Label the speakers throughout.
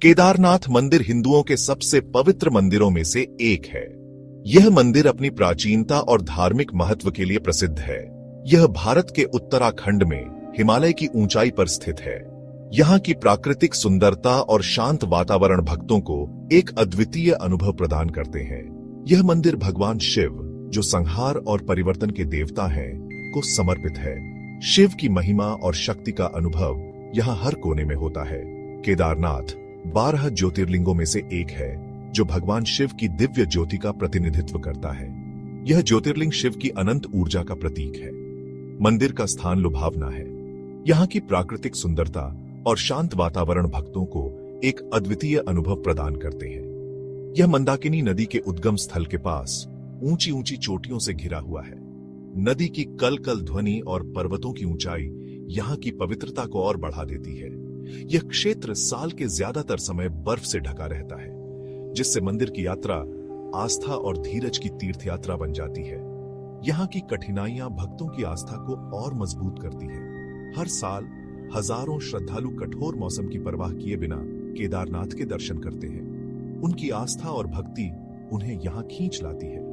Speaker 1: केदारनाथ मंदिर हिंदुओं के सबसे पवित्र मंदिरों में से एक है। यह मंदिर अपनी प्राचीनता और धार्मिक महत्व के लिए प्रसिद्ध है। यह भारत के उत्तराखंड में हिमालय की ऊंचाई पर स्थित है। यहाँ की प्राकृतिक सुंदरता और शांत वातावरण भक्तों को एक अद्वितीय अनुभव प्रदान करते हैं। यह मंदिर भगवान शिव, जो संहार और परिवर्तन के देवता हैं, को समर्पित है। शिव की महिमा और शक्ति का अनुभव यहाँ हर कोने में होता है। केदारनाथ 12 ज्योतिर्लिंगों में से एक है, जो भगवान शिव की दिव्य ज्योति का प्रतिनिधित्व करता है। यह ज्योतिर्लिंग शिव की अनंत ऊर्जा का प्रतीक है। मंदिर का स्थान लुभावना है। यहाँ की प्राकृतिक सुंदरता और शांत वातावरण भक्तों को एक अद्वितीय अनुभव प्रदान करते हैं। यह मंदाकिनी नदी के उद्गम स्थल के पास ऊंची ऊंची चोटियों से घिरा हुआ है। नदी की कल कल ध्वनि और पर्वतों की ऊंचाई यहाँ की पवित्रता को और बढ़ा देती है। यह क्षेत्र साल के ज्यादातर समय बर्फ से ढका रहता है, जिससे मंदिर की यात्रा आस्था और धीरज की तीर्थ यात्रा बन जाती है। यहाँ की कठिनाइयां भक्तों की आस्था को और मजबूत करती है। हर साल हजारों श्रद्धालु कठोर मौसम की परवाह किए बिना केदारनाथ के दर्शन करते हैं। उनकी आस्था और भक्ति उन्हें यहाँ खींच लाती है।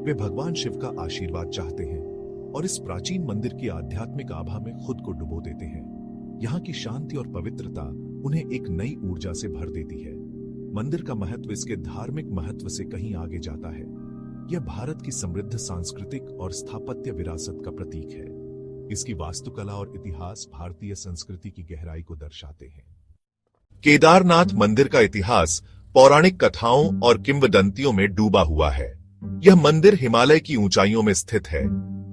Speaker 1: वे भगवान शिव का आशीर्वाद चाहते हैं और इस प्राचीन मंदिर की आध्यात्मिक आभा में खुद को डुबो देते हैं। यहाँ की शांति और पवित्रता उन्हें एक नई ऊर्जा से भर देती है। मंदिर का महत्व इसके धार्मिक महत्व से कहीं आगे जाता है। यह भारत की समृद्ध सांस्कृतिक और स्थापत्य विरासत का प्रतीक है। इसकी वास्तुकला और इतिहास भारतीय संस्कृति की गहराई को दर्शाते हैं। केदारनाथ मंदिर का इतिहास पौराणिक कथाओं और किंवदंतियों में डूबा हुआ है। यह मंदिर हिमालय की ऊंचाइयों में स्थित है,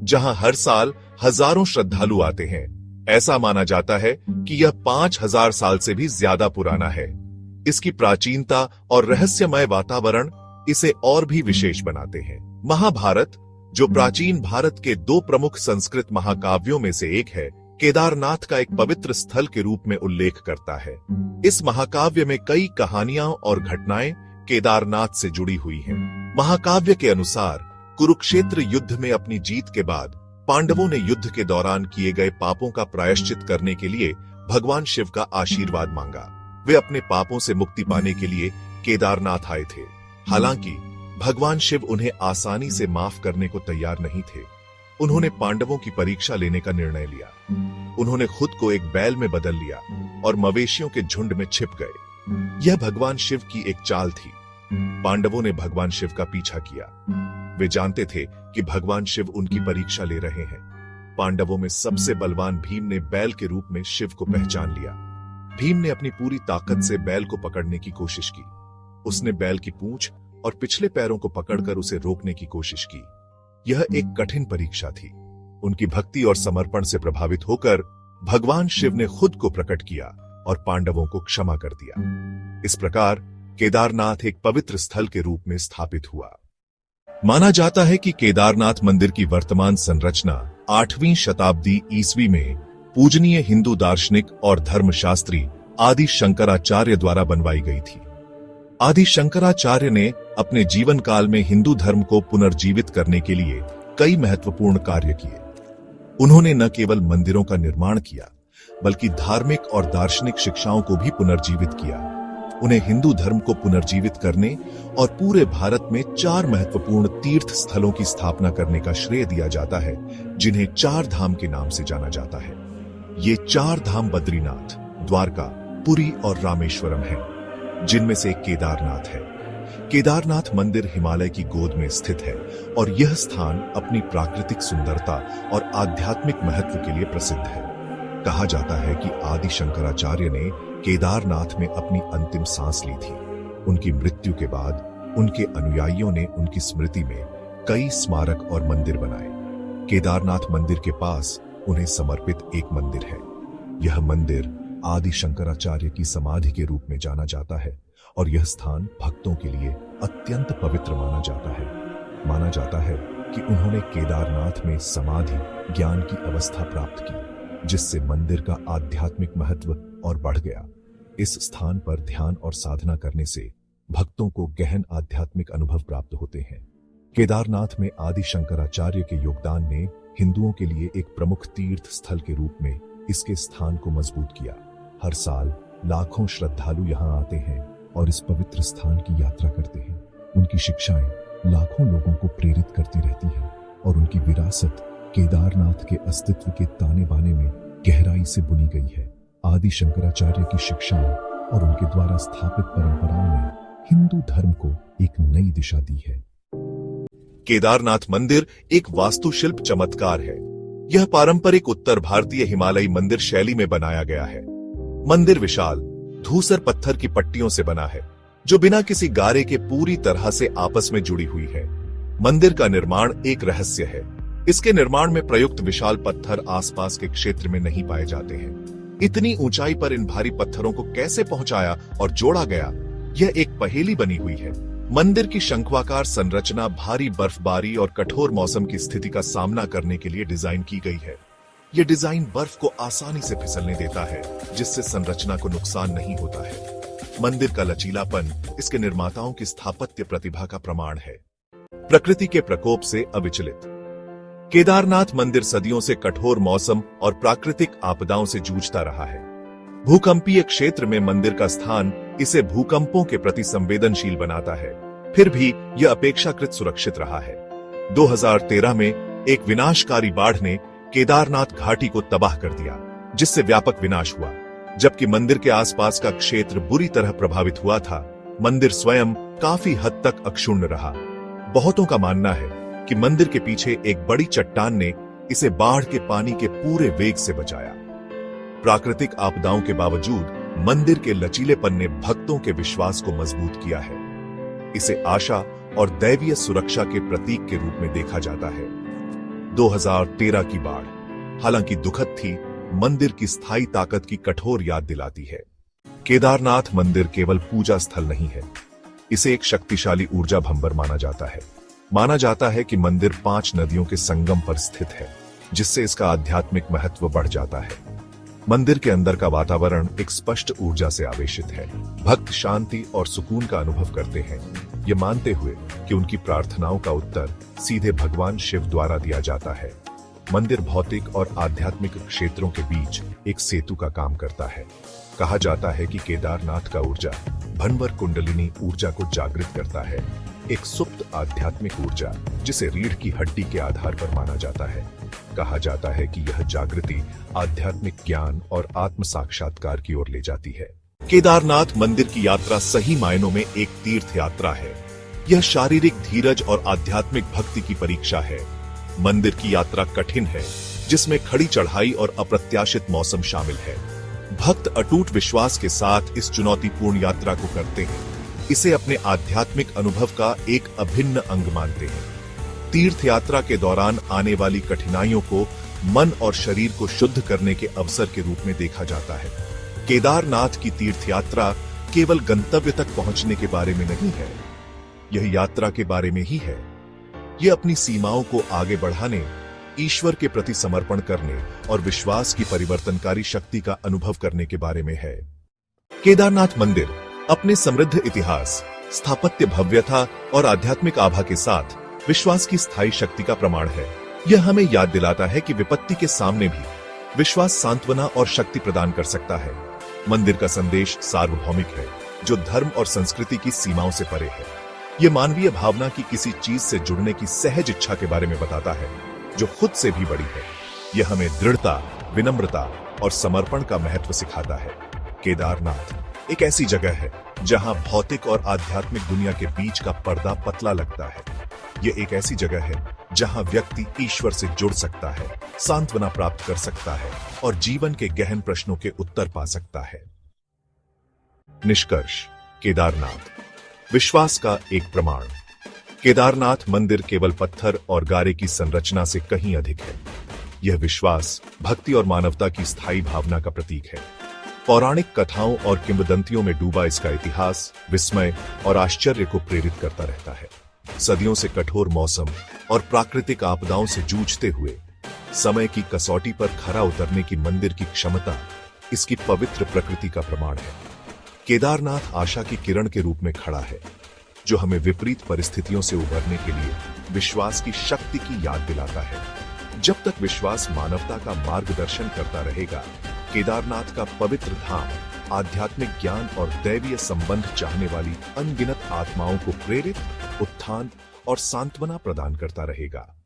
Speaker 1: जहां हर साल हजारों श्रद्धालु आते हैं। ऐसा माना जाता है कि यह 5000 साल से भी ज्यादा पुराना है। इसकी प्राचीनता और रहस्यमय वातावरण इसे और भी विशेष बनाते हैं। महाभारत, जो प्राचीन भारत के 2 प्रमुख संस्कृत महाकाव्यों में से एक है, केदारनाथ का एक पवित्र स्थल के रूप में उल्लेख करता है। इस महाकाव्य में कई कहानियां और घटनाएं केदारनाथ से जुड़ी हुई हैं। महाकाव्य के अनुसार कुरुक्षेत्र युद्ध में अपनी जीत के बाद पांडवों ने युद्ध के दौरान किए गए पापों का प्रायश्चित करने के लिए भगवान शिव का आशीर्वाद मांगा। वे अपने पापों से मुक्ति पाने के लिए केदारनाथ आए थे। हालांकि भगवान शिव उन्हें आसानी से माफ करने को तैयार नहीं थे। उन्होंने पांडवों की परीक्षा लेने का निर्णय लिया। उन्होंने खुद को एक बैल में बदल लिया और मवेशियों के झुंड में छिप गए। यह भगवान शिव की एक चाल थी। पांडवों ने भगवान शिव का पीछा किया। वे जानते थे कि भगवान शिव उनकी परीक्षा ले रहे हैं। पांडवों में सबसे बलवान भीम ने बैल के रूप में शिव को पहचान लिया। भीम ने अपनी पूरी ताकत से बैल को पकड़ने की कोशिश की। उसने बैल की पूंछ और पिछले पैरों को पकड़कर उसे रोकने की कोशिश की। यह एक कठिन परीक्षा थी। उनकी भक्ति और समर्पण से प्रभावित होकर भगवान शिव ने खुद को प्रकट किया और पांडवों को क्षमा कर दिया। इस प्रकार केदारनाथ एक पवित्र स्थल के रूप में स्थापित हुआ। माना जाता है कि केदारनाथ मंदिर की वर्तमान संरचना 8वीं शताब्दी ईस्वी में पूजनीय हिंदू दार्शनिक और धर्मशास्त्री आदि शंकराचार्य द्वारा बनवाई गई थी। आदि शंकराचार्य ने अपने जीवन काल में हिंदू धर्म को पुनर्जीवित करने के लिए कई महत्वपूर्ण कार्य किए। उन्होंने न केवल मंदिरों का निर्माण किया, बल्कि धार्मिक और दार्शनिक शिक्षाओं को भी पुनर्जीवित किया। उन्हें हिंदू धर्म को पुनर्जीवित करने और पूरे भारत में 4 महत्वपूर्ण तीर्थ स्थलों की स्थापना करने का श्रेय दिया जाता है, जिन्हें 4 धाम के नाम से जाना जाता है। ये 4 धाम बद्रीनाथ, द्वारका, पुरी और रामेश्वरम हैं, जिनमें से एक केदारनाथ है। केदारनाथ मंदिर हिमालय की गोद में स्थित है और यह स्थान अपनी प्राकृतिक सुंदरता और आध्यात्मिक महत्व के लिए प्रसिद्ध है। कहा जाता है कि आदि शंकराचार्य ने केदारनाथ में अपनी अंतिम सांस ली थी। उनकी मृत्यु के बाद उनके अनुयायियों ने उनकी स्मृति में कई स्मारक और मंदिर बनाए। केदारनाथ मंदिर के पास उन्हें समर्पित एक मंदिर है। यह मंदिर आदि शंकराचार्य की समाधि के रूप में जाना जाता है और यह स्थान भक्तों के लिए अत्यंत पवित्र माना जाता है। माना जाता है कि उन्होंने केदारनाथ में समाधि ज्ञान की अवस्था प्राप्त की, जिससे मंदिर का आध्यात्मिक महत्व और बढ़ गया। इस स्थान पर ध्यान और साधना करने से भक्तों को गहन आध्यात्मिक अनुभव प्राप्त होते हैं। केदारनाथ में आदि शंकराचार्य के योगदान ने हिंदुओं के लिए एक प्रमुख तीर्थ स्थल के रूप में इसके स्थान को मजबूत किया। हर साल
Speaker 2: लाखों श्रद्धालु यहाँ आते हैं और इस पवित्र स्थान की यात्रा करते हैं। उनकी शिक्षाएं लाखों लोगों को प्रेरित करती रहती हैं और उनकी विरासत केदारनाथ के अस्तित्व के ताने बाने में गहराई से बुनी गई है। आदि शंकराचार्य की शिक्षाओं और उनके द्वारा स्थापित परंपराओं ने हिंदू धर्म को एक नई दिशा दी है।
Speaker 1: केदारनाथ मंदिर एक वास्तुशिल्प चमत्कार है। यह पारंपरिक उत्तर भारतीय हिमालयी मंदिर शैली में बनाया गया है। मंदिर विशाल धूसर पत्थर की पट्टियों से बना है, जो बिना किसी गारे के पूरी तरह से आपस में जुड़ी हुई है। मंदिर का निर्माण एक रहस्य है। इसके निर्माण में प्रयुक्त विशाल पत्थर आसपास के क्षेत्र में नहीं पाए जाते हैं। इतनी ऊंचाई पर इन भारी पत्थरों को कैसे पहुंचाया और जोड़ा गया, यह एक पहेली बनी हुई है। मंदिर की शंक्वाकार संरचना भारी बर्फबारी और कठोर मौसम की स्थिति का सामना करने के लिए डिजाइन की गई है। यह डिजाइन बर्फ को आसानी से फिसलने देता है, जिससे संरचना को नुकसान नहीं होता है। मंदिर का लचीलापन इसके निर्माताओं की स्थापत्य प्रतिभा का प्रमाण है। प्रकृति के प्रकोप से अविचलित केदारनाथ मंदिर सदियों से कठोर मौसम और प्राकृतिक आपदाओं से जूझता रहा है। भूकंपीय क्षेत्र में मंदिर का स्थान इसे भूकंपों के प्रति संवेदनशील बनाता है। फिर भी यह अपेक्षाकृत सुरक्षित रहा है। 2013 में एक विनाशकारी बाढ़ ने केदारनाथ घाटी को तबाह कर दिया, जिससे व्यापक विनाश हुआ। जबकि मंदिर के आसपास का क्षेत्र बुरी तरह प्रभावित हुआ था, मंदिर स्वयं काफी हद तक अक्षुण्ण रहा। बहुतों का मानना है कि मंदिर के पीछे एक बड़ी चट्टान ने इसे बाढ़ के पानी के पूरे वेग से बचाया। प्राकृतिक आपदाओं के बावजूद मंदिर के लचीलेपन ने भक्तों के विश्वास को मजबूत किया है। इसे आशा और दैवीय सुरक्षा के प्रतीक के रूप में देखा जाता है। 2013 की बाढ़ हालांकि दुखद थी, मंदिर की स्थायी ताकत की कठोर याद दिलाती है। केदारनाथ मंदिर केवल पूजा स्थल नहीं है, इसे एक शक्तिशाली ऊर्जा भंवर माना जाता है। माना जाता है कि मंदिर 5 नदियों के संगम पर स्थित है, जिससे इसका आध्यात्मिक महत्व बढ़ जाता है। मंदिर के अंदर का वातावरण एक स्पष्ट ऊर्जा से आवेशित है। भक्त शांति और सुकून का अनुभव करते हैं, ये मानते हुए कि उनकी प्रार्थनाओं का उत्तर सीधे भगवान शिव द्वारा दिया जाता है। मंदिर भौतिक और आध्यात्मिक क्षेत्रों के बीच एक सेतु का काम करता है। कहा जाता है कि केदारनाथ का ऊर्जा भंवर कुंडलिनी ऊर्जा को जागृत करता है, एक सुप्त आध्यात्मिक ऊर्जा जिसे रीढ़ की हड्डी के आधार पर माना जाता है। कहा जाता है कि यह जागृति आध्यात्मिक ज्ञान और आत्म साक्षात्कार की ओर ले जाती है। केदारनाथ मंदिर की यात्रा सही मायनों में एक तीर्थ यात्रा है। यह शारीरिक धीरज और आध्यात्मिक भक्ति की परीक्षा है। मंदिर की यात्रा कठिन है, जिसमें खड़ी चढ़ाई और अप्रत्याशित मौसम शामिल है। भक्त अटूट विश्वास के साथ इस चुनौतीपूर्ण यात्रा को करते हैं, इसे अपने आध्यात्मिक अनुभव का एक अभिन्न अंग मानते हैं। तीर्थ यात्रा के दौरान आने वाली कठिनाइयों को मन और शरीर को शुद्ध करने के अवसर के रूप में देखा जाता है। केदारनाथ की तीर्थ यात्रा केवल गंतव्य तक पहुंचने के बारे में नहीं है, यह यात्रा के बारे में ही है। यह अपनी सीमाओं को आगे बढ़ाने, ईश्वर के प्रति समर्पण करने और विश्वास की परिवर्तनकारी शक्ति का अनुभव करने के बारे में है। केदारनाथ मंदिर अपने समृद्ध इतिहास, स्थापत्य भव्यता और आध्यात्मिक आभा के साथ विश्वास की स्थायी शक्ति का प्रमाण है। यह हमें याद दिलाता है कि विपत्ति के सामने भी विश्वास सांत्वना और शक्ति प्रदान कर सकता है। मंदिर का संदेश सार्वभौमिक है, जो धर्म और संस्कृति की सीमाओं से परे है। यह मानवीय भावना की किसी चीज से जुड़ने की सहज इच्छा के बारे में बताता है, जो खुद से भी बड़ी है। यह हमें दृढ़ता, विनम्रता और समर्पण का महत्व सिखाता है। केदारनाथ एक ऐसी जगह है जहां भौतिक और आध्यात्मिक दुनिया के बीच का पर्दा पतला लगता है। यह एक ऐसी जगह है जहां व्यक्ति ईश्वर से जुड़ सकता है, सांत्वना प्राप्त कर सकता है और जीवन के गहन प्रश्नों के उत्तर पा सकता है। निष्कर्ष: केदारनाथ विश्वास का एक प्रमाण। केदारनाथ मंदिर केवल पत्थर और गारे की संरचना से कहीं अधिक है। यह विश्वास, भक्ति और मानवता की स्थायी भावना का प्रतीक है। पौराणिक कथाओं और किंवदंतियों में डूबा इसका इतिहास विस्मय और आश्चर्य को प्रेरित करता रहता है। सदियों से कठोर मौसम और प्राकृतिक आपदाओं से जूझते हुए समय की कसौटी पर खरा उतरने की मंदिर की क्षमता इसकी पवित्र प्रकृति का प्रमाण है। केदारनाथ आशा की किरण के रूप में खड़ा है, जो हमें विपरीत परिस्थितियों से उबरने के लिए विश्वास की शक्ति की याद दिलाता है। जब तक विश्वास मानवता का मार्गदर्शन करता रहेगा, केदारनाथ का पवित्र धाम आध्यात्मिक ज्ञान और दैवीय संबंध चाहने वाली अनगिनत आत्माओं को प्रेरित, उत्थान और सांत्वना प्रदान करता रहेगा।